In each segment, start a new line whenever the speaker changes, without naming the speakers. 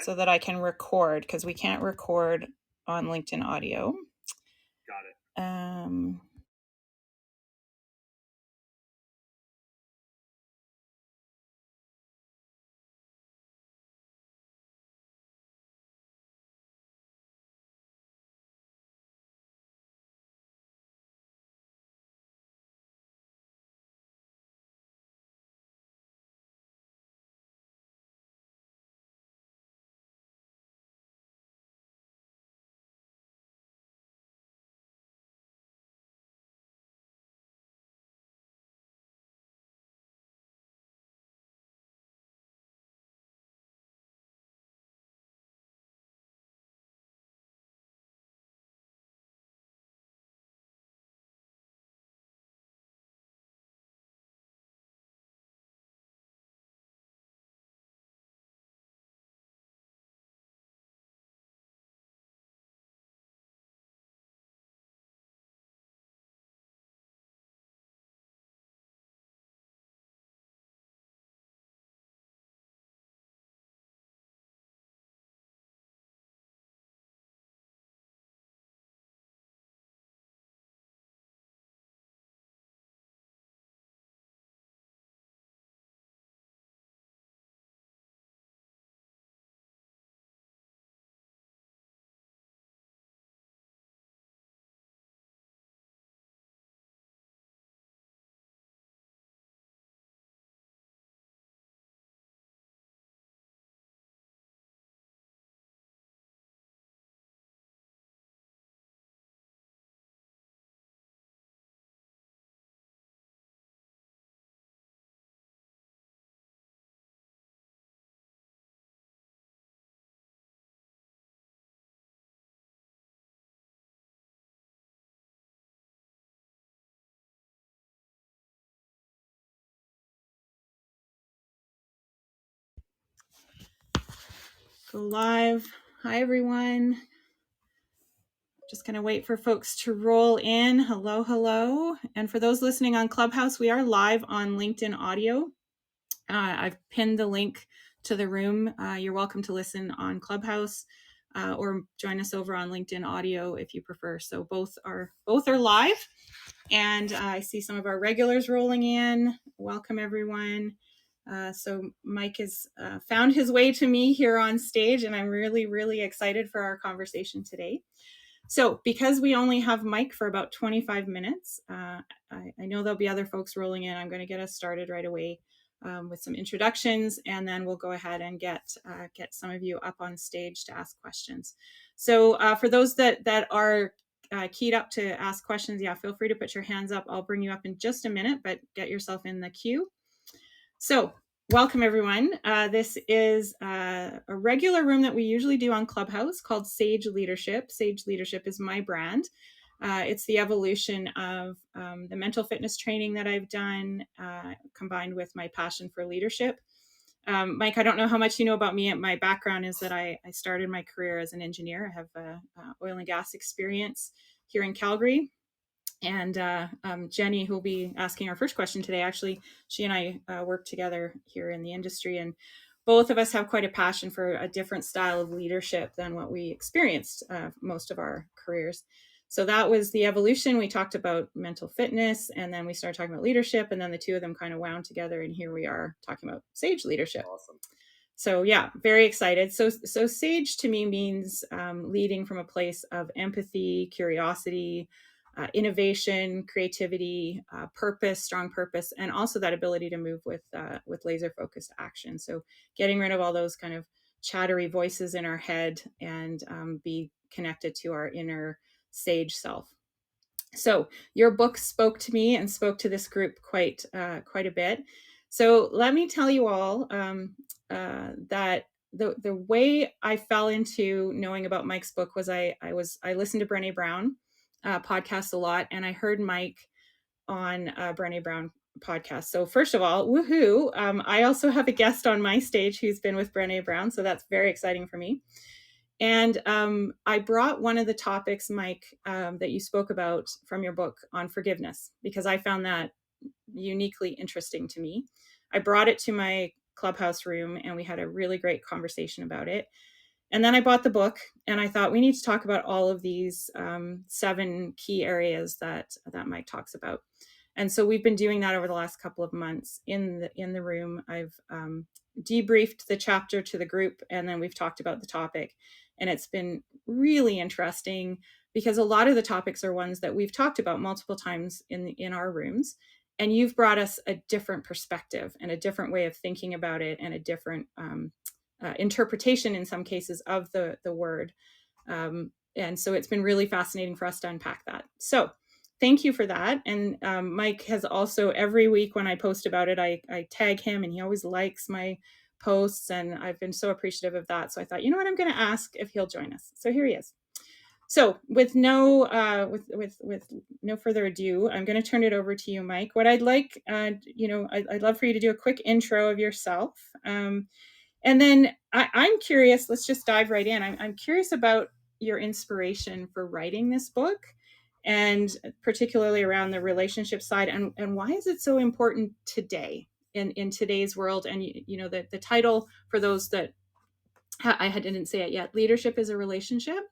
so that I can record, because we can't record on LinkedIn audio.
Got it.
Go live. Hi, everyone. Just going to wait for folks to roll in. Hello, hello. And for those listening on Clubhouse, we are live on LinkedIn audio. I've pinned the link to the room. You're welcome to listen on Clubhouse or join us over on LinkedIn audio if you prefer. So both are live. And I see some of our regulars rolling in. Welcome, everyone. So Mike has found his way to me here on stage, and I'm really, really excited for our conversation today. So because we only have Mike for about 25 minutes, I know there'll be other folks rolling in. I'm going to get us started right away with some introductions, and then we'll go ahead and get some of you up on stage to ask questions. So for those that are keyed up to ask questions, yeah, feel free to put your hands up. I'll bring you up in just a minute, but get yourself in the queue. So welcome, everyone. This is a regular room that we usually do on Clubhouse called Sage Leadership. Sage Leadership is my brand. It's the evolution of the mental fitness training that I've done, combined with my passion for leadership. Mike, I don't know how much you know about me. My background is that I started my career as an engineer. I have oil and gas experience here in Calgary. And Jenny, who'll be asking our first question today, actually, she and I work together here in the industry, and both of us have quite a passion for a different style of leadership than what we experienced most of our careers. So that was the evolution. We talked about mental fitness, and then we started talking about leadership, and then the two of them kind of wound together, and here we are talking about Sage leadership.
Awesome.
So yeah, very excited. So Sage to me means leading from a place of empathy, curiosity, innovation, creativity, purpose, strong purpose, and also that ability to move with laser focused action. So getting rid of all those kind of chattery voices in our head and be connected to our inner sage self. So your book spoke to me and spoke to this group quite a bit. So let me tell you all that the way I fell into knowing about Mike's book was I listened to Brené Brown podcast a lot, and I heard Mike on Brené Brown podcast. So first of all, woohoo! I also have a guest on my stage who's been with Brené Brown, so that's very exciting for me. And I brought one of the topics, Mike, that you spoke about from your book on forgiveness, because I found that uniquely interesting to me. I brought it to my Clubhouse room, and we had a really great conversation about it. And then I bought the book, and I thought we need to talk about all of these 7 key areas that Mike talks about. And so we've been doing that over the last couple of months in the room. I've debriefed the chapter to the group, and then we've talked about the topic. And it's been really interesting because a lot of the topics are ones that we've talked about multiple times in our rooms. And you've brought us a different perspective and a different way of thinking about it, and a different interpretation in some cases of the word. And so it's been really fascinating for us to unpack that. So thank you for that. And Mike has also, every week when I post about it, I tag him, and he always likes my posts, and I've been so appreciative of that. So I thought, you know what, I'm going to ask if he'll join us. So here he is. So with no further ado, I'm going to turn it over to you, Mike. What I'd like, I'd love for you to do a quick intro of yourself. And then I'm curious, let's just dive right in. I'm curious about your inspiration for writing this book, and particularly around the relationship side, and why is it so important today in today's world? And the title, for those that I didn't say it yet, Leadership is a Relationship.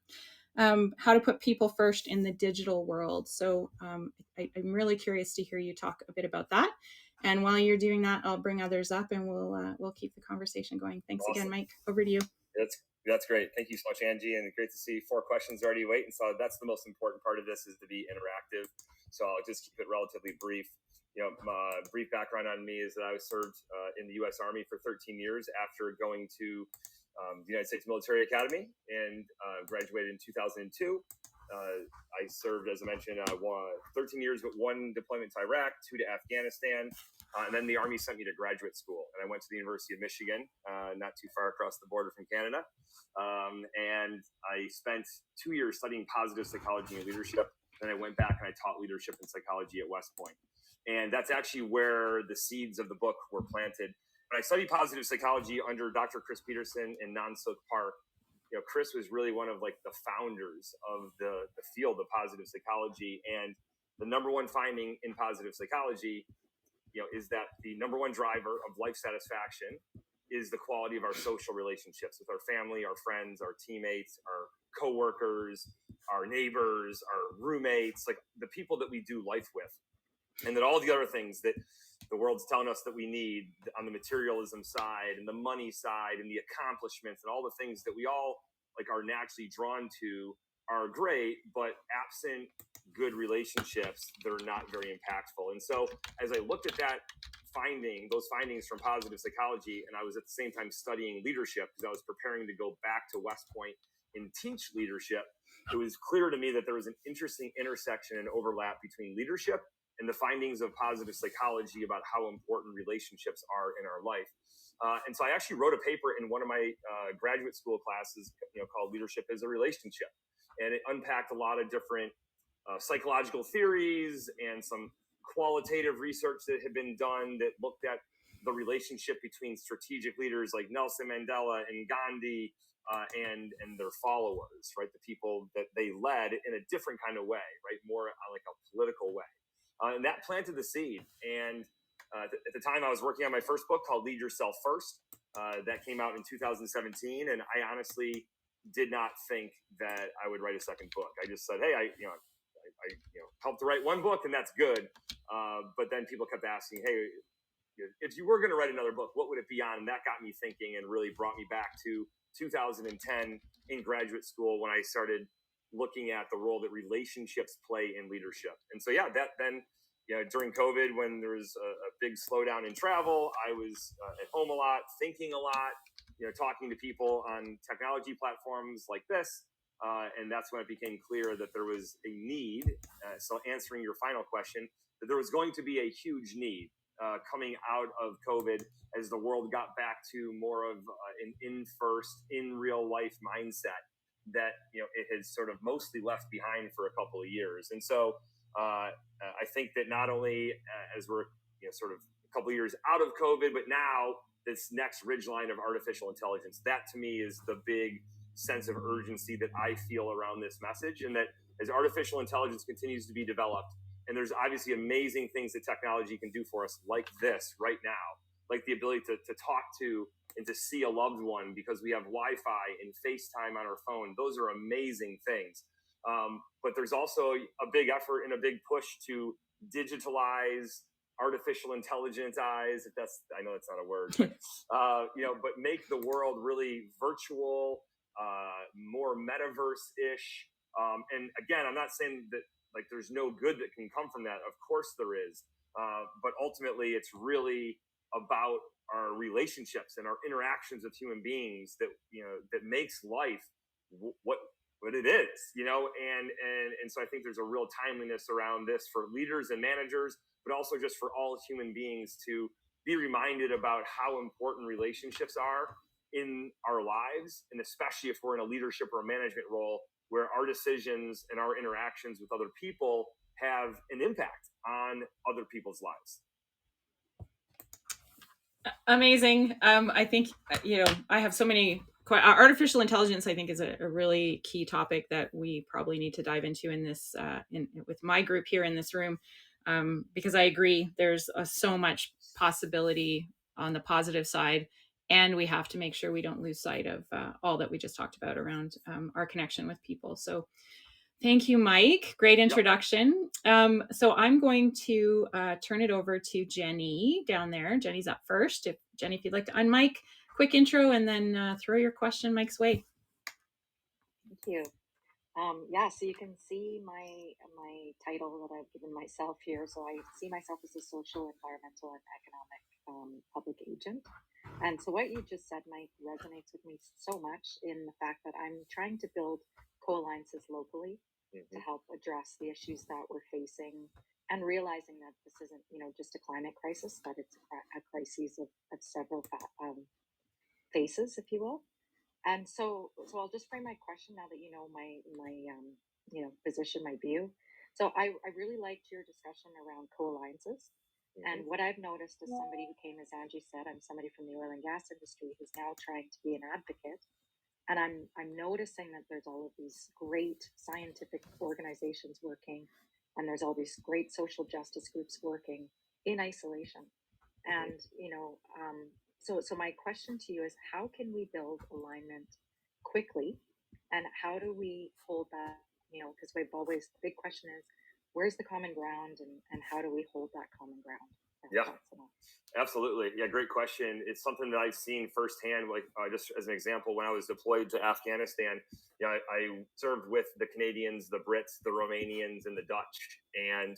How to put people first in the digital world. So I'm really curious to hear you talk a bit about that. And while you're doing that, I'll bring others up, and we'll keep the conversation going. Thanks Awesome. Again, Mike. Over to you.
That's great. Thank you so much, Angie, and great to see 4 questions already waiting. So that's the most important part of this, is to be interactive. So I'll just keep it relatively brief. My brief background on me is that I was served in the U.S. Army for 13 years after going to the United States Military Academy, and graduated in 2002. I served, as I mentioned, 13 years with 1 deployment to Iraq, 2 to Afghanistan, and then the Army sent me to graduate school, and I went to the University of Michigan, not too far across the border from Canada, and I spent 2 years studying positive psychology and leadership. Then I went back and I taught leadership and psychology at West Point, and that's actually where the seeds of the book were planted. When I studied positive psychology under Dr. Chris Peterson in Nansuk Park, Chris was really one of the founders of the field of positive psychology. And the number one finding in positive psychology, is that the number one driver of life satisfaction is the quality of our social relationships with our family, our friends, our teammates, our coworkers, our neighbors, our roommates, the people that we do life with. And that all the other things that the world's telling us that we need on the materialism side and the money side and the accomplishments and all the things that we all are naturally drawn to are great, but absent good relationships, they're not very impactful. And so as I looked at those findings from positive psychology, and I was at the same time studying leadership because I was preparing to go back to West Point and teach leadership, it was clear to me that there was an interesting intersection and overlap between leadership and the findings of positive psychology about how important relationships are in our life. And so I actually wrote a paper in one of my graduate school classes, called Leadership is a Relationship. And it unpacked a lot of different psychological theories and some qualitative research that had been done that looked at the relationship between strategic leaders like Nelson Mandela and Gandhi and their followers, right? The people that they led in a different kind of way, right? More like a political way. And that planted the seed. And at the time, I was working on my first book called Lead Yourself First. That came out in 2017. And I honestly did not think that I would write a second book. I just said, hey, I helped to write one book, and that's good. But then people kept asking, hey, if you were going to write another book, what would it be on? And that got me thinking and really brought me back to 2010 in graduate school when I started looking at the role that relationships play in leadership. And so, that then, during COVID, when there was a big slowdown in travel, I was at home a lot, thinking a lot, talking to people on technology platforms like this. And that's when it became clear that there was a need. So answering your final question, that there was going to be a huge need coming out of COVID as the world got back to more of an in real life mindset that it has sort of mostly left behind for a couple of years. And so I think that not only as we're sort of a couple of years out of COVID, but now this next ridgeline of artificial intelligence, that to me is the big sense of urgency that I feel around this message. And that as artificial intelligence continues to be developed, and there's obviously amazing things that technology can do for us like this right now, like the ability to talk to and to see a loved one because we have Wi-Fi and FaceTime on our phone. Those are amazing things. But there's also a big effort and a big push to digitalize artificial intelligence eyes. If that's, I know that's not a word, but, but make the world really virtual, more metaverse-ish. And again, I'm not saying that like there's no good that can come from that. Of course there is. But ultimately it's really about our relationships and our interactions with human beings that makes life what it is, and so I think there's a real timeliness around this for leaders and managers, but also just for all human beings to be reminded about how important relationships are in our lives, and especially if we're in a leadership or a management role where our decisions and our interactions with other people have an impact on other people's lives.
Amazing. I think, I have so many. Artificial intelligence, I think, is a really key topic that we probably need to dive into in this, with my group here in this room, because I agree there's so much possibility on the positive side, and we have to make sure we don't lose sight of all that we just talked about around our connection with people. So thank you, Mike. Great introduction. So I'm going to turn it over to Jenny down there. Jenny's up first. Jenny, if you'd like to unmic, quick intro, and then throw your question Mike's way.
Thank you. So you can see my title that I've given myself here. So I see myself as a social, environmental, and economic public agent. And so what you just said, Mike, resonates with me so much in the fact that I'm trying to build co-alliances locally to help address the issues that we're facing, and realizing that this isn't, just a climate crisis, but it's a crisis of several faces, if you will. And so I'll just frame my question now that you know my position, my view. So I really liked your discussion around co-alliances. And what I've noticed as somebody who came, as Angie said, I'm somebody from the oil and gas industry who's now trying to be an advocate. And I'm noticing that there's all of these great scientific organizations working, and there's all these great social justice groups working in isolation. And so my question to you is, how can we build alignment quickly, and how do we hold that? Because we've always, the big question is, where's the common ground, and how do we hold that common ground?
Yeah, absolutely. Yeah, great question. It's something that I've seen firsthand. Like just as an example, when I was deployed to Afghanistan, I served with the Canadians, the Brits, the Romanians, and the Dutch, and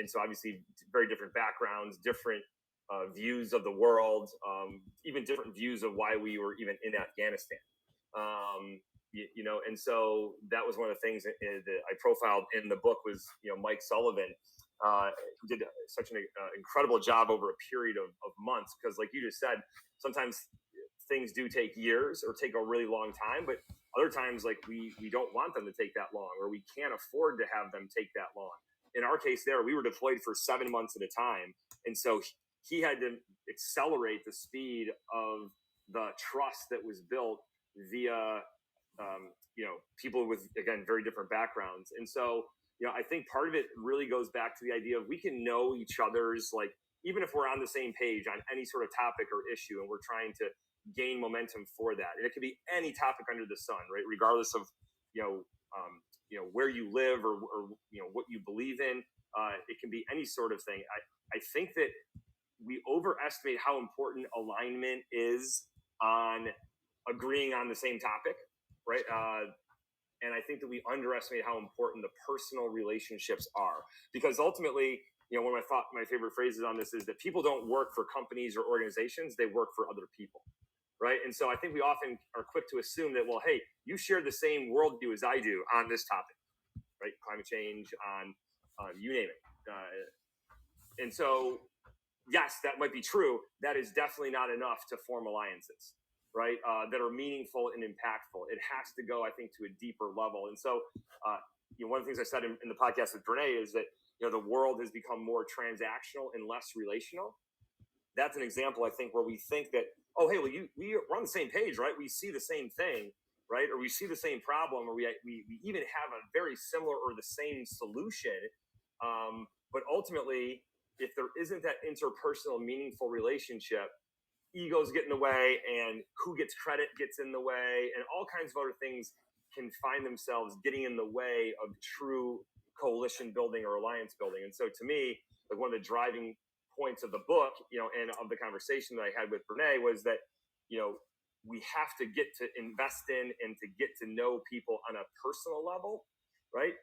so obviously very different backgrounds, different views of the world, even different views of why we were even in Afghanistan. And so that was one of the things that I profiled in the book was, Mike Sullivan, who did such an incredible job over a period of months. Because like you just said, sometimes things do take years or take a really long time, but other times like we don't want them to take that long, or we can't afford to have them take that long. In our case there, we were deployed for 7 months at a time. And so he had to accelerate the speed of the trust that was built via, people with, again, very different backgrounds. And so, I think part of it really goes back to the idea of we can know each other's, like, even if we're on the same page on any sort of topic or issue, and we're trying to gain momentum for that. And it could be any topic under the sun, right? Regardless of, where you live or what you believe in. It can be any sort of thing. I think that we overestimate how important alignment is on agreeing on the same topic, right? And I think that we underestimate how important the personal relationships are, because ultimately, one of my favorite phrases on this is that people don't work for companies or organizations; they work for other people, right? And so I think we often are quick to assume that, well, hey, you share the same worldview as I do on this topic, right? Climate change, on you name it. And so, yes, that might be true. That is definitely not enough to form alliances, right? That are meaningful and impactful. It has to go, I think, to a deeper level. And so, one of the things I said in the podcast with Brene is that, the world has become more transactional and less relational. That's an example, I think, where we think that, oh, hey, well, we're on the same page, right? We see the same thing, right? Or we see the same problem, or we even have a very similar or the same solution. But ultimately, if there isn't that interpersonal, meaningful relationship, egos get in the way, and who gets credit gets in the way, and all kinds of other things can find themselves getting in the way of true coalition building or alliance building. And so to me, like one of the driving points of the book, and of the conversation that I had with Brene was that, we have to get to invest in and to get to know people on a personal level, right?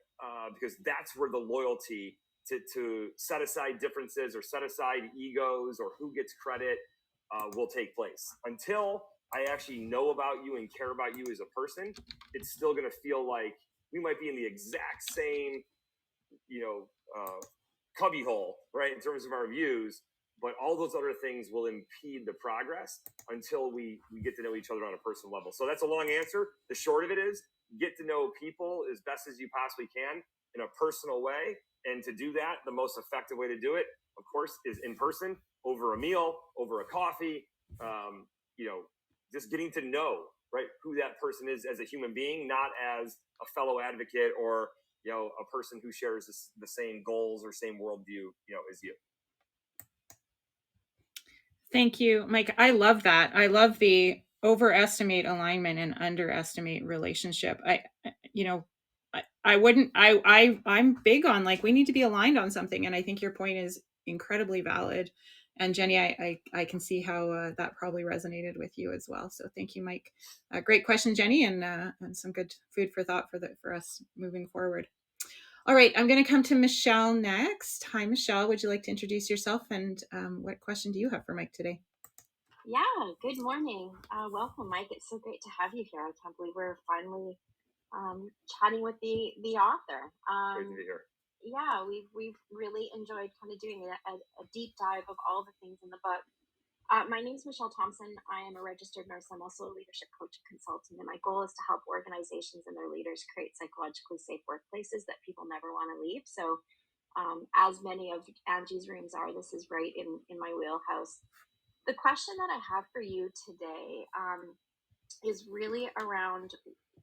Because that's where the loyalty to set aside differences or set aside egos or who gets credit will take place. Until I actually know about you and care about you as a person, it's still going to feel like we might be in the exact same, cubbyhole, right, in terms of our views, but all those other things will impede the progress until we get to know each other on a personal level. So that's a long answer. The short of it is get to know people as best as you possibly can in a personal way. And to do that, the most effective way to do it, of course, is in person, over a meal, over a coffee, just getting to know, right, who that person is as a human being, not as a fellow advocate or, a person who shares the same goals or same worldview, as you.
Thank you, Mike. I love that. I love the overestimate alignment and underestimate relationship. I'm big on, like, we need to be aligned on something. And I think your point is incredibly valid. And Jenny, I can see how that probably resonated with you as well. So thank you, Mike. Great question, Jenny, and some good food for thought for us moving forward. All right, I'm going to come to Michelle next. Hi, Michelle. Would you like to introduce yourself, and what question do you have for Mike today?
Yeah, good morning. Welcome, Mike. It's so great to have you here. I can't believe we're finally chatting with the author.
Great to be here.
Yeah, we've really enjoyed kind of doing a deep dive of all the things in the book. My name is Michelle Thompson. I am a registered nurse. I'm also a leadership coach and consultant, and my goal is to help organizations and their leaders create psychologically safe workplaces that people never want to leave. So, as many of Angie's rooms are, this is right in my wheelhouse. The question that I have for you today is really around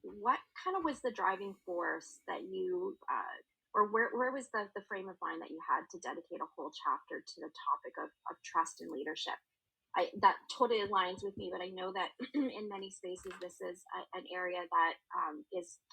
what kind of was the driving force that you, or where was the frame of mind that you had to dedicate a whole chapter to the topic of trust and leadership? That totally aligns with me, but I know that in many spaces, this is an area that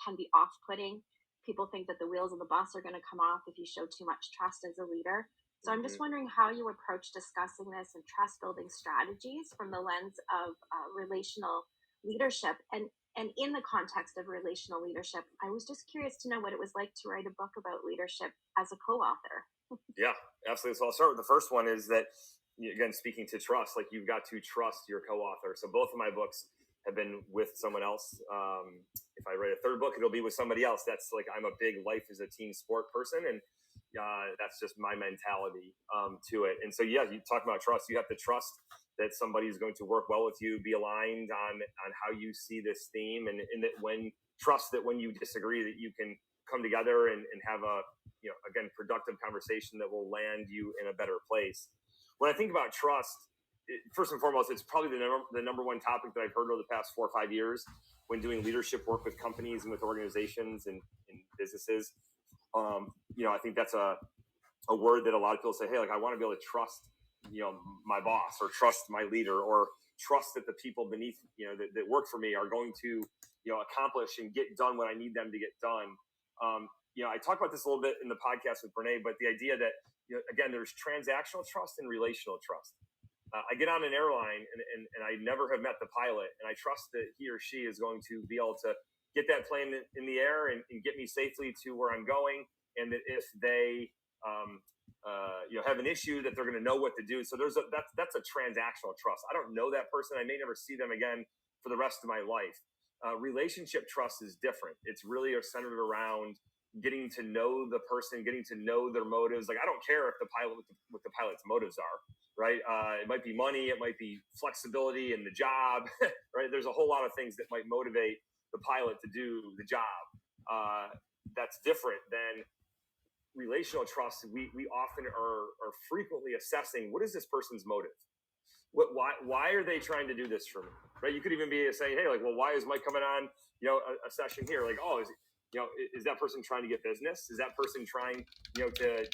can be off-putting. People think that the wheels of the bus are going to come off if you show too much trust as a leader. So I'm just wondering how you approach discussing this and trust building strategies from the lens of relational leadership. And in the context of relational leadership, I was just curious to know what it was like to write a book about leadership as a co-author.
Yeah, absolutely. So I'll start with the first one is that, again, speaking to trust, like you've got to trust your co-author. So both of my books have been with someone else. If I write a third book, it'll be with somebody else. That's like, I'm a big life is a team sport person. And that's just my mentality to it. And so, yeah, you talk about trust. You have to trust that somebody is going to work well with you, be aligned on how you see this theme, and that when you disagree, that you can come together and have a, again, productive conversation that will land you in a better place. When I think about trust, first and foremost, it's probably the number one topic that I've heard over the past 4 or 5 years when doing leadership work with companies and with organizations and businesses. I think that's a word that a lot of people say, hey, like, I want to be able to trust, my boss, or trust my leader, or trust that the people beneath, that work for me are going to, accomplish and get done what I need them to get done. I talk about this a little bit in the podcast with Brene, but the idea that, again, there's transactional trust and relational trust. I get on an airline and I never have met the pilot, and I trust that he or she is going to be able to get that plane in the air and get me safely to where I'm going. And that if they, have an issue, that they're going to know what to do. So that's a transactional trust. I don't know that person. I may never see them again for the rest of my life. Relationship trust is different. It's really centered around getting to know the person, getting to know their motives. Like, I don't care if what the pilot's motives are, right? It might be money, it might be flexibility in the job, right? There's a whole lot of things that might motivate the pilot to do the job. That's different than relational trust. We often are frequently assessing, what is this person's motive? Why are they trying to do this for me? Right? You could even be saying, hey, like, well, why is Mike coming on, a session here? Like, oh, is that person trying to get business? Is that person trying, to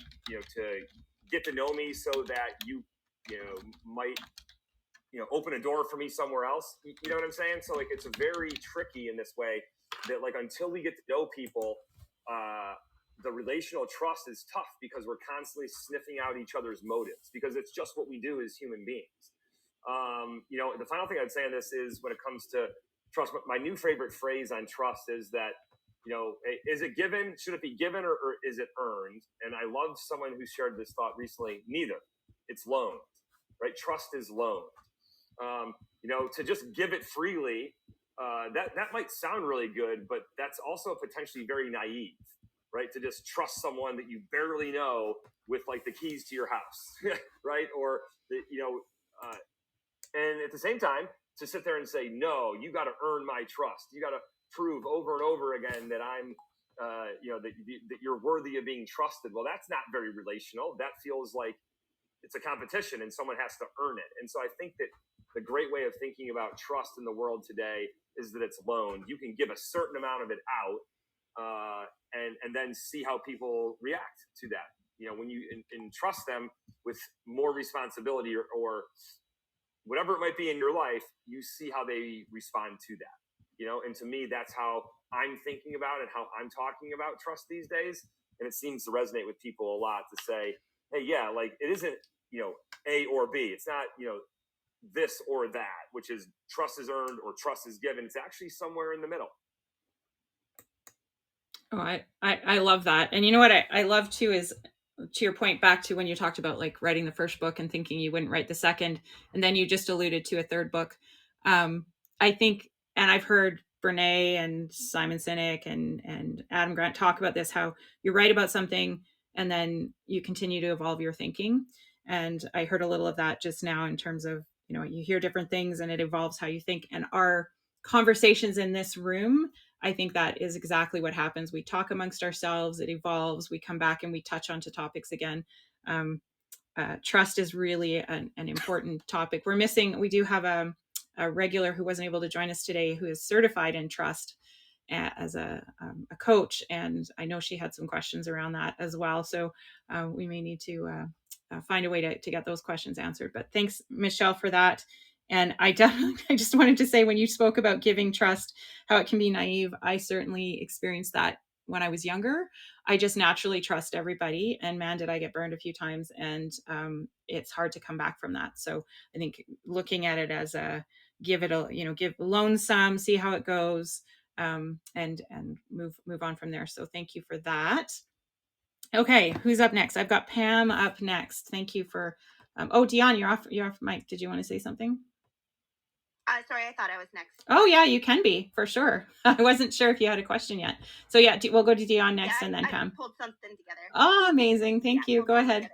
get to know me so that you might open a door for me somewhere else. You know what I'm saying? So like, it's a very tricky in this way that like, until we get to know people, the relational trust is tough because we're constantly sniffing out each other's motives, because it's just what we do as human beings. The final thing I'd say on this is, when it comes to trust, my new favorite phrase on trust is that, is it given? Should it be given, or is it earned? And I love someone who shared this thought recently. Neither. It's loaned, right? Trust is loaned. To just give it freely, that might sound really good, but that's also potentially very naive, right? To just trust someone that you barely know with like the keys to your house, right? Or and at the same time, to sit there and say, no, you got to earn my trust. You got to prove over and over again that I'm, that you're worthy of being trusted. Well, that's not very relational. That feels like it's a competition and someone has to earn it. And so I think that the great way of thinking about trust in the world today is that it's loaned. You can give a certain amount of it out, and then see how people react to that. When you entrust them with more responsibility or whatever it might be in your life, you see how they respond to that. And to me, that's how I'm thinking about and how I'm talking about trust these days. And it seems to resonate with people a lot to say, hey, yeah, like it isn't, A or B. It's not, this or that, which is trust is earned or trust is given. It's actually somewhere in the middle.
Oh, I love that. And you know what I love too is, to your point, back to when you talked about like writing the first book and thinking you wouldn't write the second, and then you just alluded to a third book. I think, and I've heard Brene and Simon Sinek and Adam Grant talk about this, how you write about something and then you continue to evolve your thinking. And I heard a little of that just now in terms of, you hear different things and it evolves how you think. And our conversations in this room, I think that is exactly what happens. We talk amongst ourselves, it evolves, we come back and we touch onto topics again. Trust is really an important topic. We do have a regular who wasn't able to join us today, who is certified in trust as a coach. And I know she had some questions around that as well. So we may need to find a way to get those questions answered. But thanks, Michelle, for that. And I just wanted to say, when you spoke about giving trust, how it can be naive, I certainly experienced that when I was younger. I just naturally trust everybody, and man, did I get burned a few times, and it's hard to come back from that. So I think looking at it as loan some, see how it goes, and move on from there. So thank you for that. Okay, who's up next? I've got Pam up next. Thank you for. Dion, you're off mic. Did you want to say something?
Sorry, I thought I was next.
Oh yeah, you can be, for sure. I wasn't sure if you had a question yet. So yeah, we'll go to Dion next, and then Pam.
I pulled something together.
Oh, amazing. Thank you. Go ahead.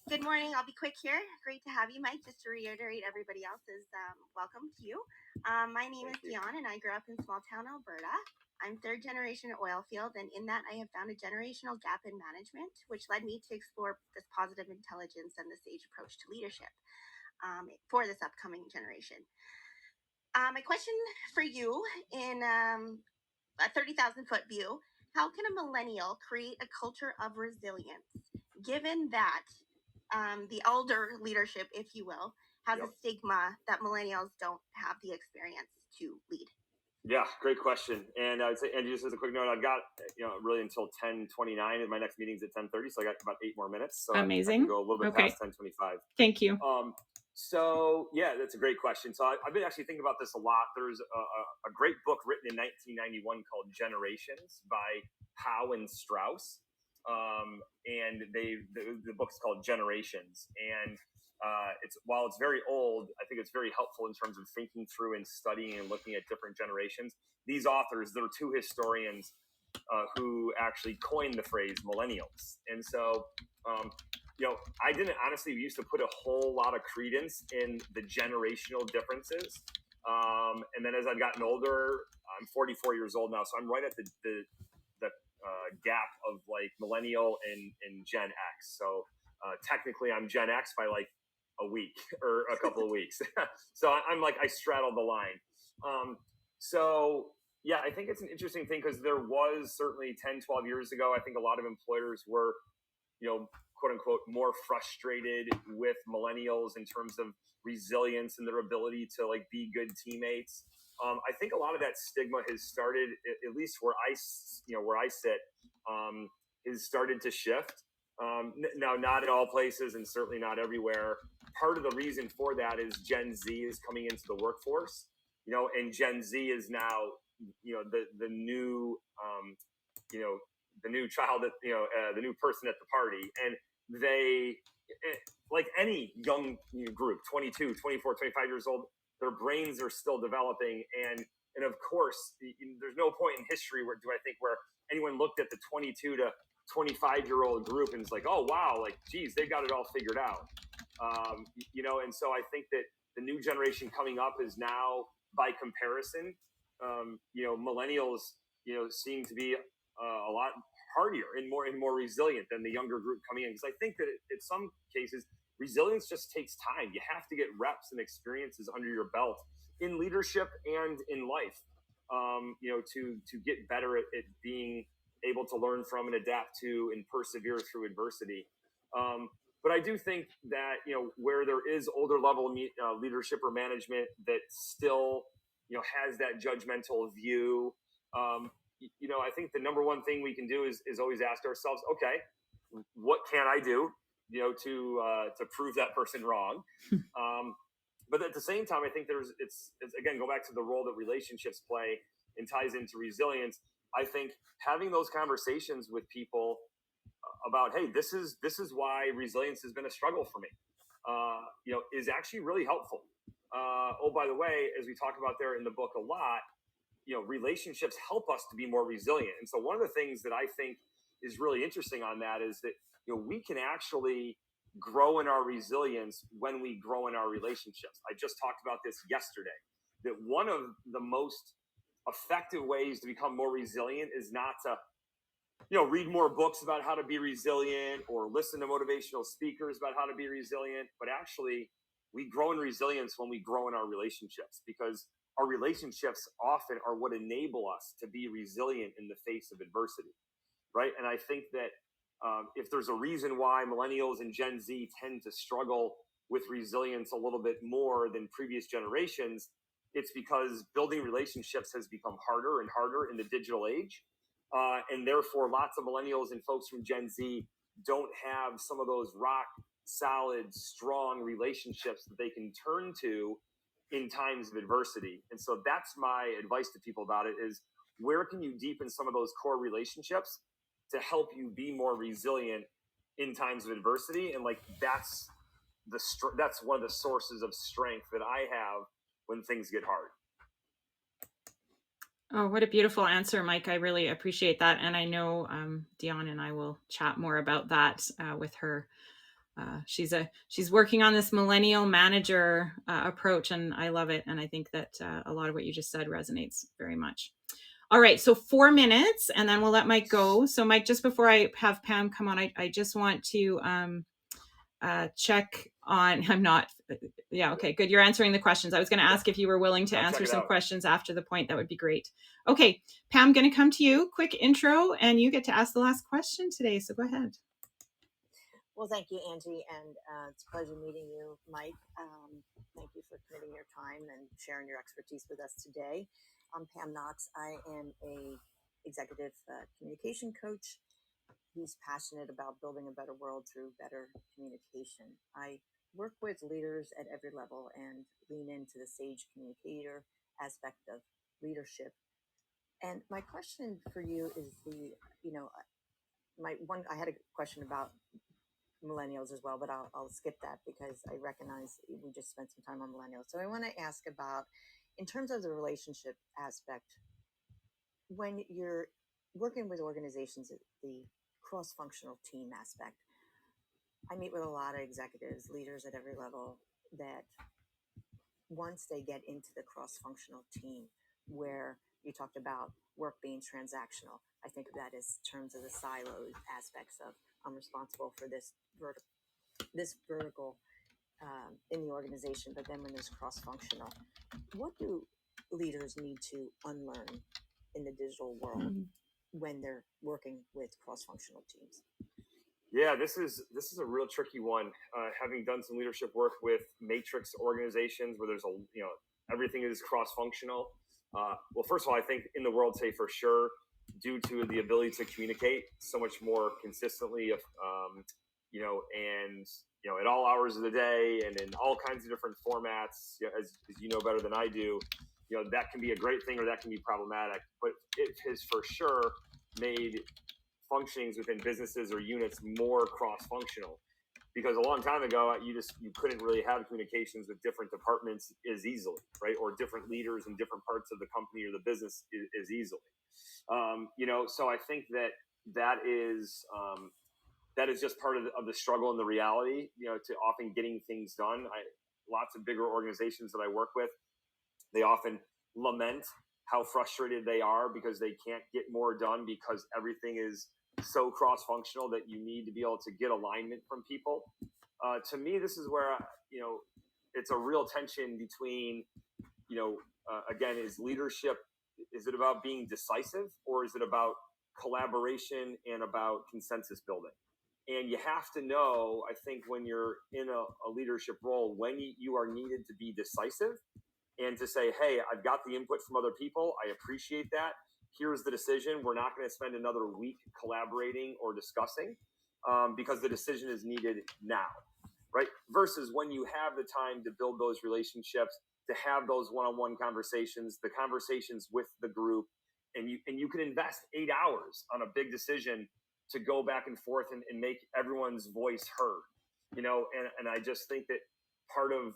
Good morning. I'll be quick here. Great to have you, Mike. Just to reiterate everybody else's welcome to you. My name is Dion, and I grew up in small town Alberta. I'm third generation oil field, and in that I have found a generational gap in management, which led me to explore this positive intelligence and the sage approach to leadership for this upcoming generation. My question for you, in a 30,000 foot view, how can a millennial create a culture of resilience, given that the elder leadership, if you will, has a stigma that millennials don't have the experience to lead?
Yeah, great question. And I'd say, Angie, just as a quick note, I've got really until 10:29, and my next meeting's at 10:30, so I got about 8 more minutes. So
amazing.
I can go a little bit past 10:25.
Thank you.
So yeah, that's a great question. So I've been actually thinking about this a lot. There's a great book written in 1991 called Generations by Howe and Strauss, and the book's called Generations. And while it's very old, I think it's very helpful in terms of thinking through and studying and looking at different generations. These authors, there are 2 historians who actually coined the phrase millennials. And so, I didn't honestly used to put a whole lot of credence in the generational differences. And then as I've gotten older, I'm 44 years old now, so I'm right at the gap of like millennial and Gen X. So technically I'm Gen X by like a week or a couple of weeks. So I'm like, I straddle the line. So yeah, I think it's an interesting thing, because there was certainly 10, 12 years ago, I think a lot of employers were, quote unquote more frustrated with millennials in terms of resilience and their ability to like be good teammates. I think a lot of that stigma has started, at least where I sit, has started to shift. Now, not in all places and certainly not everywhere. Part of the reason for that is Gen Z is coming into the workforce, and Gen Z is now, the new, the new child, the new person at the party. And they, like any young group, 22, 24, 25 years old, their brains are still developing. And of course, there's no point in history where anyone looked at the 22 to 25-year-old group and it's like, oh, wow, like, geez, they got it all figured out. And so I think that the new generation coming up is now, by comparison, millennials, seem to be a lot hardier and more resilient than the younger group coming in. Because I think that in some cases, resilience just takes time. You have to get reps and experiences under your belt in leadership and in life, to get better at being able to learn from and adapt to and persevere through adversity. But I do think that, where there is older level leadership or management that still, has that judgmental view, I think the number one thing we can do is always ask ourselves, okay, what can I do, to prove that person wrong? But at the same time, I think it's again, go back to the role that relationships play and ties into resilience. I think having those conversations with people about, hey, this is why resilience has been a struggle for me, is actually really helpful. Oh, by the way, as we talk about there in the book a lot, relationships help us to be more resilient. And so one of the things that I think is really interesting on that is that, we can actually grow in our resilience when we grow in our relationships. I just talked about this yesterday, that one of the most effective ways to become more resilient is not to, read more books about how to be resilient or listen to motivational speakers about how to be resilient, but actually we grow in resilience when we grow in our relationships, because our relationships often are what enable us to be resilient in the face of adversity, right? And I think that if there's a reason why millennials and Gen Z tend to struggle with resilience a little bit more than previous generations, it's because building relationships has become harder and harder in the digital age. And therefore, lots of millennials and folks from Gen Z don't have some of those rock solid, strong relationships that they can turn to in times of adversity. And so that's my advice to people about it is, where can you deepen some of those core relationships to help you be more resilient in times of adversity? And like, that's one of the sources of strength that I have when things get hard.
Oh, what a beautiful answer, Mike. I really appreciate that. And I know Dion and I will chat more about that with her. She's working on this millennial manager approach, and I love it. And I think that a lot of what you just said resonates very much. All right, so 4 minutes, and then we'll let Mike go. So Mike, just before I have Pam come on, I just want to check on, okay, good. You're answering the questions. I was going to ask if you were willing to answer some questions after the point. That would be great. Okay, Pam, I'm going to come to you. Quick intro, and you get to ask the last question today. So go ahead.
Well, thank you, Angie, and it's a pleasure meeting you, Mike. Thank you for committing your time and sharing your expertise with us today. I'm Pam Knox. I am a executive communication coach who's passionate about building a better world through better communication. I work with leaders at every level and lean into the sage communicator aspect of leadership. And my question for you is I had a question about millennials as well, but I'll skip that because I recognize we just spent some time on millennials. So I want to ask about, in terms of the relationship aspect, when you're working with organizations, the cross-functional team aspect, I meet with a lot of executives, leaders at every level, that once they get into the cross-functional team, where you talked about work being transactional, I think of that as terms of the siloed aspects of, I'm responsible for this vertical in the organization, but then when there's cross-functional, what do leaders need to unlearn in the digital world when they're working with cross-functional teams?
Yeah, this is a real tricky one. Having done some leadership work with matrix organizations where there's everything is cross-functional. Well, first of all, I think in the world today, for sure, due to the ability to communicate so much more consistently, and at all hours of the day and in all kinds of different formats, as you know better than I do, that can be a great thing or that can be problematic. But it has for sure made functionings within businesses or units more cross-functional, because a long time ago you couldn't really have communications with different departments as easily, right? Or different leaders in different parts of the company or the business as easily. So I think that is just part of the struggle and the reality, to often getting things done. Lots of bigger organizations that I work with, they often lament how frustrated they are because they can't get more done because everything is so cross-functional that you need to be able to get alignment from people. To me, this is where it's a real tension between again, is leadership, is it about being decisive or is it about collaboration and about consensus building? And you have to know, I think, when you're in a leadership role, when you are needed to be decisive and to say, hey, I've got the input from other people. I appreciate that. Here's the decision. We're not going to spend another week collaborating or discussing because the decision is needed now, right? Versus when you have the time to build those relationships, to have those one-on-one conversations, the conversations with the group, and you can invest 8 hours on a big decision to go back and forth and make everyone's voice heard, and I just think that part of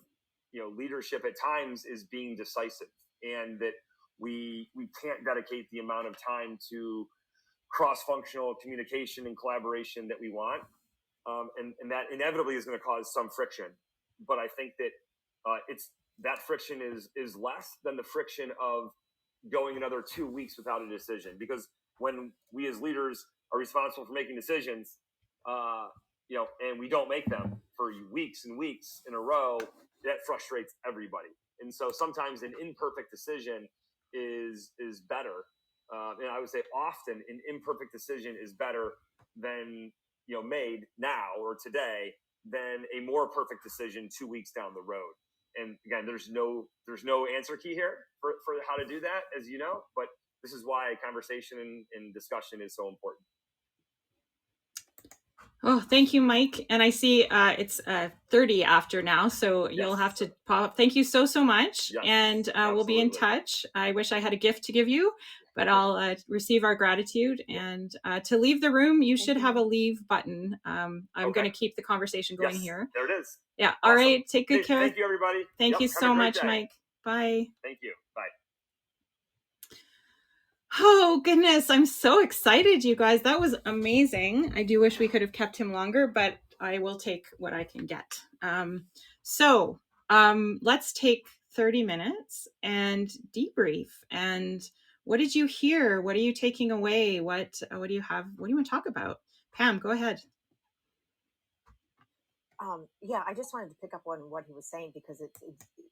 leadership at times is being decisive, and that we can't dedicate the amount of time to cross-functional communication and collaboration that we want, and that inevitably is going to cause some friction. But I think that that friction is less than the friction of going another 2 weeks without a decision, because when we as leaders are responsible for making decisions, and we don't make them for weeks and weeks in a row, that frustrates everybody. And so sometimes an imperfect decision is better. And I would say often an imperfect decision is better than made now or today than a more perfect decision 2 weeks down the road. And again, there's no answer key here for how to do that, as you know, but this is why conversation and discussion is so important.
Oh, thank you, Mike. And I see it's 30 after now, so you'll have to pop. Thank you so much.
Yes,
and we'll be in touch. I wish I had a gift to give you, but I'll receive our gratitude. And to leave the room, you should have a leave button. I'm going to keep the conversation going here.
There it is.
Yeah. All right. Take good care.
Thank you, everybody.
Thank you so much, Mike. Bye.
Thank you. Bye.
Oh, goodness. I'm so excited, you guys. That was amazing. I do wish we could have kept him longer, but I will take what I can get. So let's take 30 minutes and debrief. And what did you hear? What are you taking away? What do you have? What do you want to talk about? Pam, go ahead.
Yeah, I just wanted to pick up on what he was saying, because it's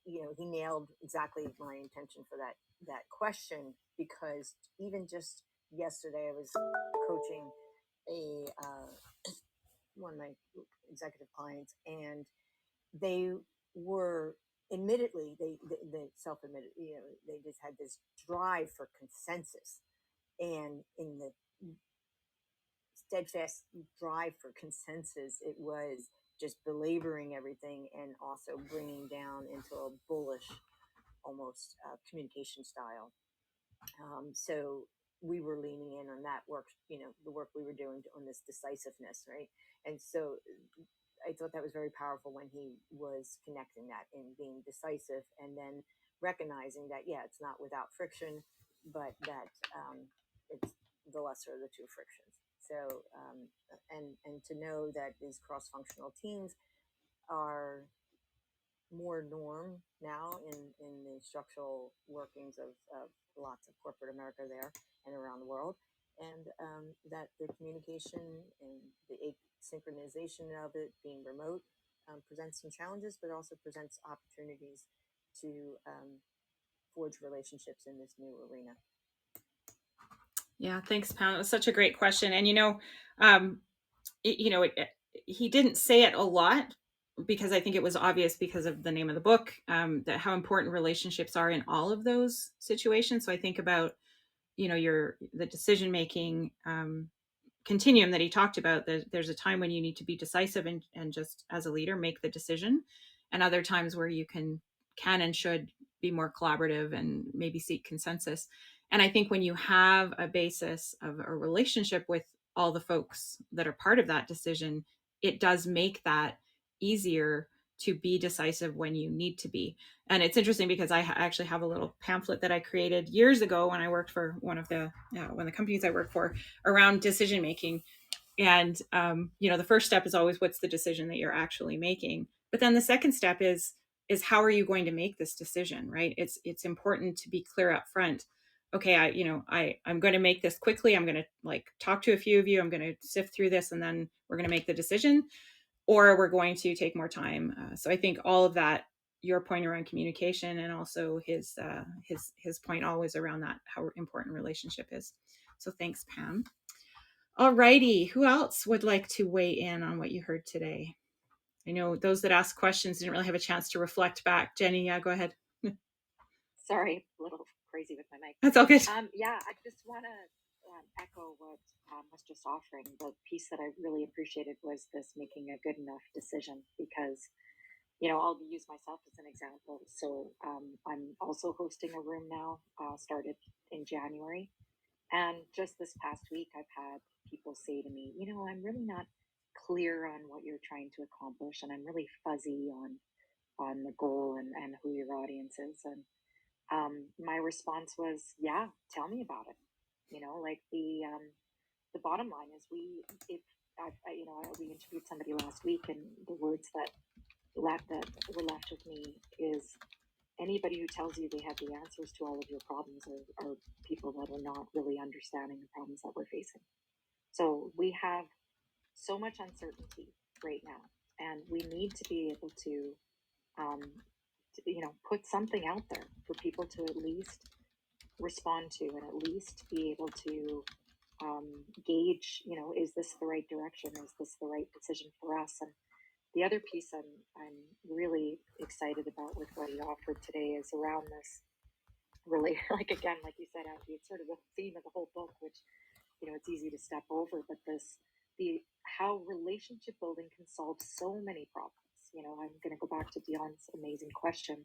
he nailed exactly my intention for that question. Because even just yesterday, I was coaching one of my executive clients, and they were admittedly they self-admitted, they just had this drive for consensus, and in the steadfast drive for consensus, it was just belaboring everything and also bringing down into a bullish almost communication style. So we were leaning in on that work, the work we were doing on this decisiveness, right? And so I thought that was very powerful when he was connecting that in being decisive, and then recognizing that, yeah, it's not without friction, but that it's the lesser of the two frictions. So, and to know that these cross-functional teams are more norm now in the structural workings of lots of corporate America there and around the world, and that the communication and the synchronization of it being remote presents some challenges, but also presents opportunities to forge relationships in this new arena.
Yeah, thanks, Pam. It was such a great question. And he didn't say it a lot, because I think it was obvious because of the name of the book, that how important relationships are in all of those situations. So I think about, the decision making continuum that he talked about. There's a time when you need to be decisive and just as a leader make the decision, and other times where you can and should be more collaborative and maybe seek consensus. And I think when you have a basis of a relationship with all the folks that are part of that decision, it does make that easier to be decisive when you need to be. And it's interesting because I actually have a little pamphlet that I created years ago when I worked for one of the companies I work for, around decision making. And the first step is always, what's the decision that you're actually making? But then the second step is how are you going to make this decision, right? It's important to be clear up front. Okay, I'm going to make this quickly. I'm going to talk to a few of you. I'm going to sift through this, and then we're going to make the decision, or we're going to take more time. So I think all of that, your point around communication, and also his point always around that, how important relationship is. So thanks, Pam. All righty. Who else would like to weigh in on what you heard today? I know those that asked questions didn't really have a chance to reflect back. Jenny, yeah, go ahead.
Sorry, a little crazy with my mic.
That's all good.
Yeah, I just want to echo what was just offering. The piece that I really appreciated was this making a good enough decision, because, I'll use myself as an example. So I'm also hosting a room now, started in January. And just this past week, I've had people say to me, I'm really not clear on what you're trying to accomplish, and I'm really fuzzy on the goal and who your audience is. And my response was, yeah, tell me about it. The bottom line is, we interviewed somebody last week, and the words that were left with me is, anybody who tells you they have the answers to all of your problems are people that are not really understanding the problems that we're facing. So we have so much uncertainty right now, and we need to be able to put something out there for people to at least respond to, and at least be able to gauge, is this the right direction? Is this the right decision for us? And the other piece I'm really excited about with what he offered today is around this, really, like you said, Angie, it's sort of the theme of the whole book, which, it's easy to step over, but how relationship building can solve so many problems. I'm going to go back to Dion's amazing question,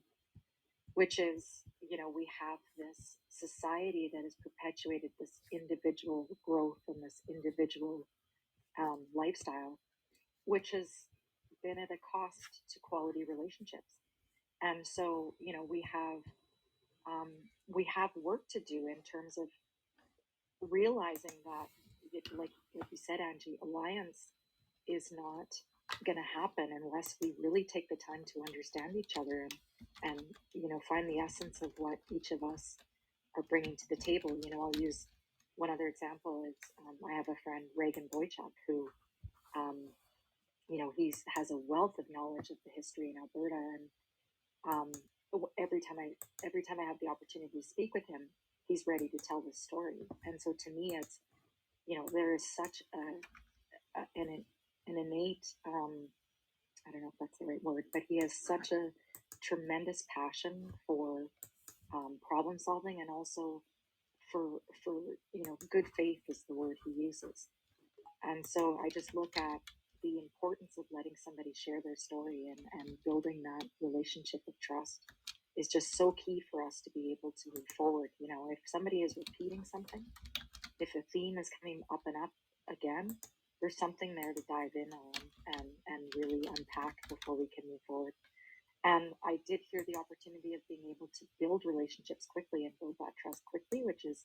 which is, we have this society that has perpetuated this individual growth and this individual lifestyle, which has been at a cost to quality relationships. And so, we have work to do in terms of realizing that, like you said, Angie, alliance is not going to happen unless we really take the time to understand each other and find the essence of what each of us are bringing to the table. I'll use one other example. Is I have a friend, Reagan Boychuk, who he has a wealth of knowledge of the history in Alberta, and every time I have the opportunity to speak with him, he's ready to tell the story. And so to me, it's there is such an innate, I don't know if that's the right word, but he has such a tremendous passion for problem solving, and also for good faith is the word he uses. And so I just look at the importance of letting somebody share their story, and building that relationship of trust is just so key for us to be able to move forward. If somebody is repeating something, if a theme is coming up and up again, there's something there to dive in on and really unpack before we can move forward. And I did hear the opportunity of being able to build relationships quickly and build that trust quickly, which is,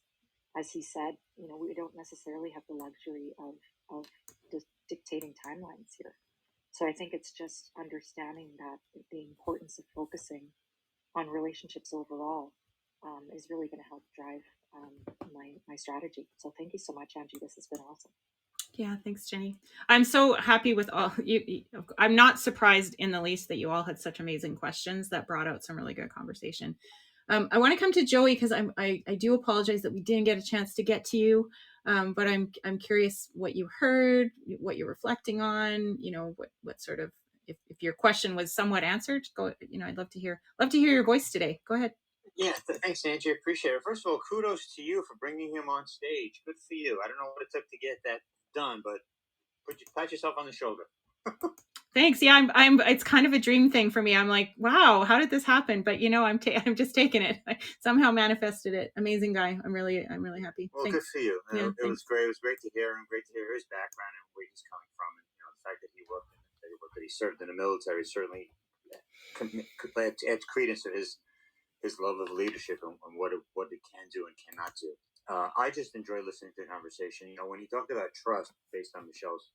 as he said, we don't necessarily have the luxury of dictating timelines here. So I think it's just understanding that the importance of focusing on relationships overall is really going to help drive my strategy. So thank you so much, Angie. This has been awesome.
Yeah, thanks, Jenny. I'm so happy with all you. I'm not surprised in the least that you all had such amazing questions that brought out some really good conversation. I want to come to Joey, because I do apologize that we didn't get a chance to get to you. But I'm curious what you heard, what you're reflecting on, what sort of, if your question was somewhat answered, I'd love to hear your voice today. Go ahead.
Yeah, thanks, Angie. I appreciate it. First of all, kudos to you for bringing him on stage. Good for you. I don't know what it took to get that done, but pat yourself on the shoulder.
Thanks. Yeah, I'm. It's kind of a dream thing for me. I'm like, wow, how did this happen? But I'm just taking it. I somehow manifested it. Amazing guy. I'm really happy.
Well,
thanks.
good for you.
Yeah,
it was great. It was great to hear him. Great to hear his background and where he's coming from, and the fact that he served in the military certainly adds credence to his love of leadership and what it can do and cannot do. I just enjoy listening to the conversation. When he talked about trust, based on Michelle's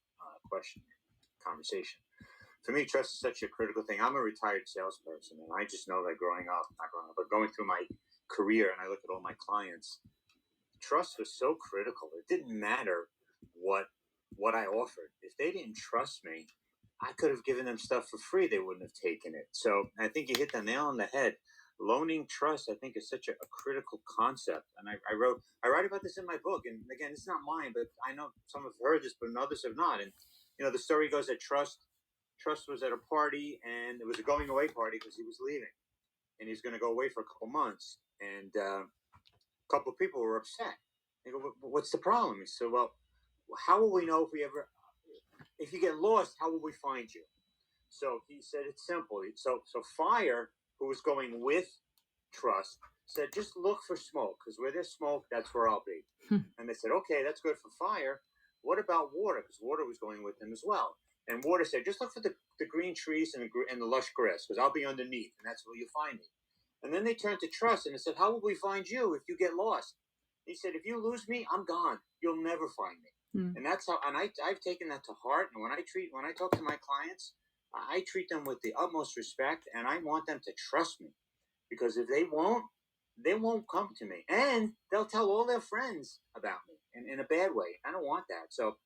question conversation. For me, trust is such a critical thing. I'm a retired salesperson, and I just know that but going through my career, and I look at all my clients, trust was so critical. It didn't matter what I offered. If they didn't trust me, I could have given them stuff for free. They wouldn't have taken it. So I think you hit the nail on the head. Loaning trust, I think, is such a critical concept. And I write about this in my book. And again, it's not mine, but I know some have heard this, but others have not. And the story goes that Trust was at a party, and it was a going away party because he was leaving, and he's going to go away for a couple months. And a couple of people were upset. They go, "What's the problem?" He said, "Well, how will we know if you get lost? How will we find you?" So he said, "It's simple." So Fire, who was going with Trust, said, "Just look for smoke, because where there's smoke, that's where I'll be." And they said, "Okay, that's good for Fire. What about Water?" Because Water was going with him as well. And Water said, "Just look for the green trees and the lush grass, because I'll be underneath, and that's where you'll find me." And then they turned to Trust, and they said, "How will we find you if you get lost?" He said, "If you lose me, I'm gone. You'll never find me." And that's how. And I've taken that to heart. And when I talk to my clients, I treat them with the utmost respect, and I want them to trust me, because if they won't come to me, and they'll tell all their friends about me in a bad way. I don't want that. So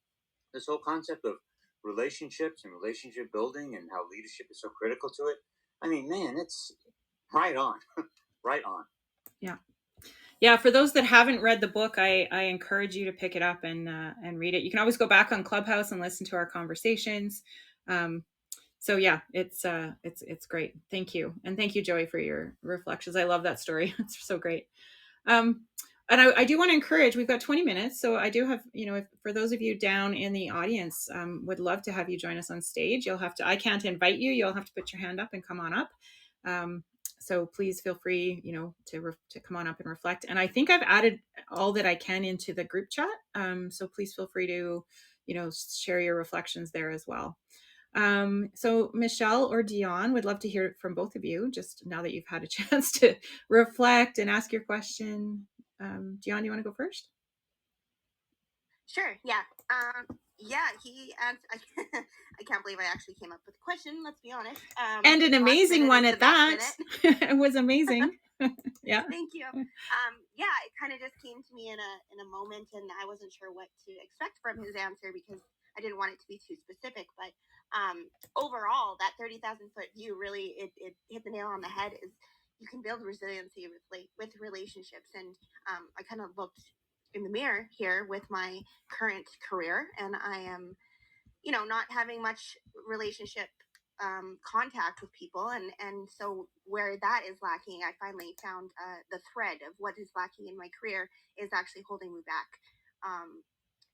this whole concept of relationships and relationship building and how leadership is so critical to it. I mean, man, it's right on, right on.
Yeah, for those that haven't read the book, I encourage you to pick it up and read it. You can always go back on Clubhouse and listen to our conversations. So yeah, it's great. Thank you, and thank you, Joey, for your reflections. I love that story. It's so great. And I do want to encourage. We've got 20 minutes, so I do have, for those of you down in the audience, would love to have you join us on stage. I can't invite you. You'll have to put your hand up and come on up. So please feel free, to come on up and reflect. And I think I've added all that I can into the group chat. So please feel free to, share your reflections there as well. So Michelle or Dion, would love to hear from both of you, just now that you've had a chance to reflect and ask your question. Dion, do you want to go first?
Sure. Yeah. He asked. I can't believe I actually came up with a question. Let's be honest.
And an amazing one at that. It was amazing. Yeah.
Thank you. It kind of just came to me in a moment, and I wasn't sure what to expect from his answer because I didn't want it to be too specific. But overall, that 30,000 foot view really it hit the nail on the head. Is you can build resiliency with relationships, and I kind of looked in the mirror here with my current career, and I am, not having much relationship contact with people, and so where that is lacking, I finally found the thread of what is lacking in my career is actually holding me back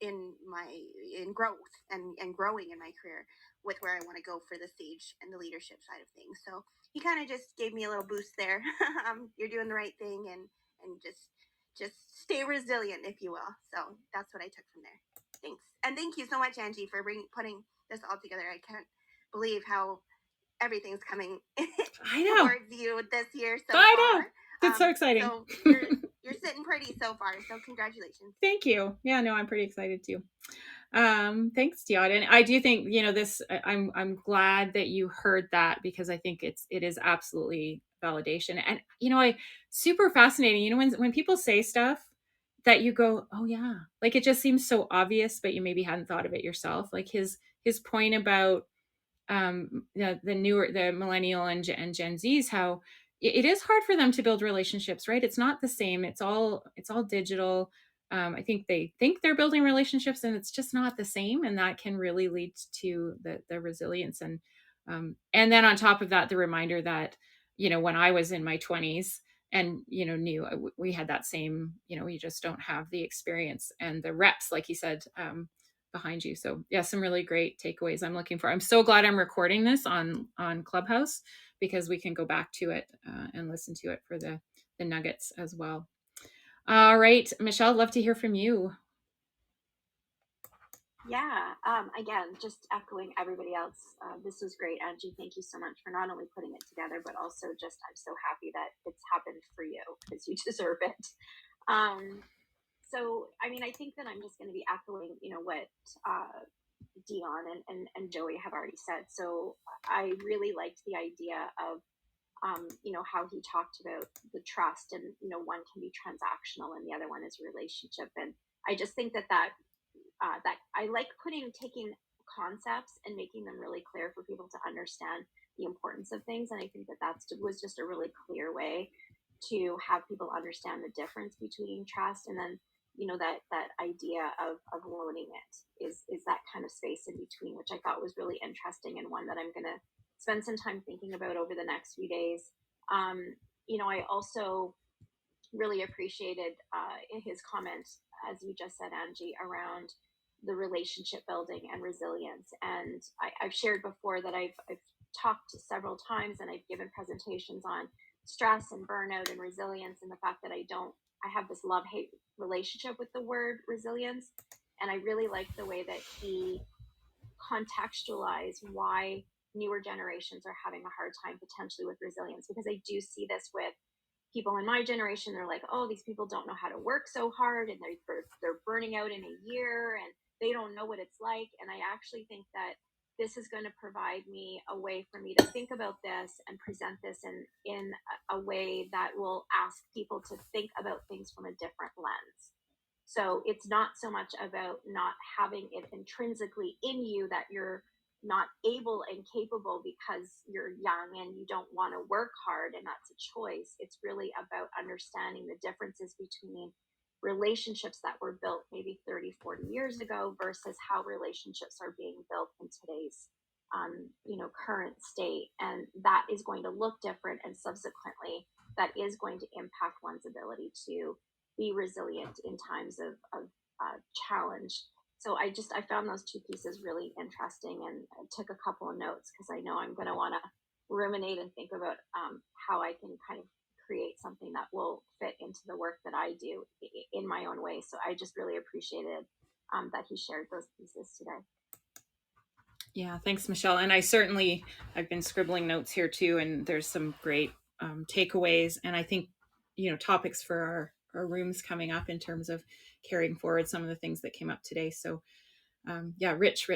in growth and growing in my career with where I want to go for the stage and the leadership side of things. So he kind of just gave me a little boost there. You're doing the right thing, and just stay resilient, if you will. So that's what I took from there. Thanks. And thank you so much, Angie, for putting this all together. I can't believe how everything's coming towards you this year so far.
I know. It's so exciting.
So you're sitting pretty so far. So congratulations.
Thank you. Yeah, no, I'm pretty excited too. Thanks, Dion. And I do think, this, I'm glad that you heard that, because I think it is absolutely validation. And, super fascinating, when people say stuff that you go, oh yeah, like it just seems so obvious, but you maybe hadn't thought of it yourself. Like his point about, the millennial and Gen Zs, how it is hard for them to build relationships, right? It's not the same. It's all digital. I think they think they're building relationships and it's just not the same. And that can really lead to the resilience. And then on top of that, the reminder that, when I was in my 20s and, knew we had that same, you just don't have the experience and the reps, like he said, behind you. So yeah, some really great takeaways I'm looking for. I'm so glad I'm recording this on Clubhouse because we can go back to it and listen to it for the nuggets as well. All right, Michelle, love to hear from you.
Yeah, again, just echoing everybody else. This was great, Angie. Thank you so much for not only putting it together, but also just I'm so happy that it's happened for you because you deserve it. So, I mean, I think that I'm just going to be echoing, what Dion and Joey have already said. So I really liked the idea of, how he talked about the trust and, one can be transactional and the other one is relationship. And I just think that I like taking concepts and making them really clear for people to understand the importance of things. And I think that was just a really clear way to have people understand the difference between trust and then, that idea of loaning it is that kind of space in between, which I thought was really interesting and one that I'm going to spend some time thinking about over the next few days. I also really appreciated his comment, as you just said, Angie, around the relationship building and resilience. And I've shared before that I've talked several times and I've given presentations on stress and burnout and resilience and the fact that I have this love-hate relationship with the word resilience. And I really like the way that he contextualized why newer generations are having a hard time potentially with resilience, because I do see this with people in my generation. They're like, oh, these people don't know how to work so hard and they're burning out in a year and they don't know what it's like. And I actually think that this is going to provide me a way for me to think about this and present this in a way that will ask people to think about things from a different lens. So it's not so much about not having it intrinsically in you that you're not able and capable because you're young and you don't want to work hard and that's a choice. It's really about understanding the differences between relationships that were built maybe 30, 40 years ago versus how relationships are being built in today's current state. And that is going to look different, and subsequently that is going to impact one's ability to be resilient in times of challenge. So I found those two pieces really interesting, and I took a couple of notes because I know I'm going to want to ruminate and think about how I can kind of create something that will fit into the work that I do in my own way. So I just really appreciated that he shared those pieces today.
Yeah, thanks, Michelle. And I've been scribbling notes here too, and there's some great takeaways. And I think, topics for our rooms coming up in terms of carrying forward some of the things that came up today. So yeah, rich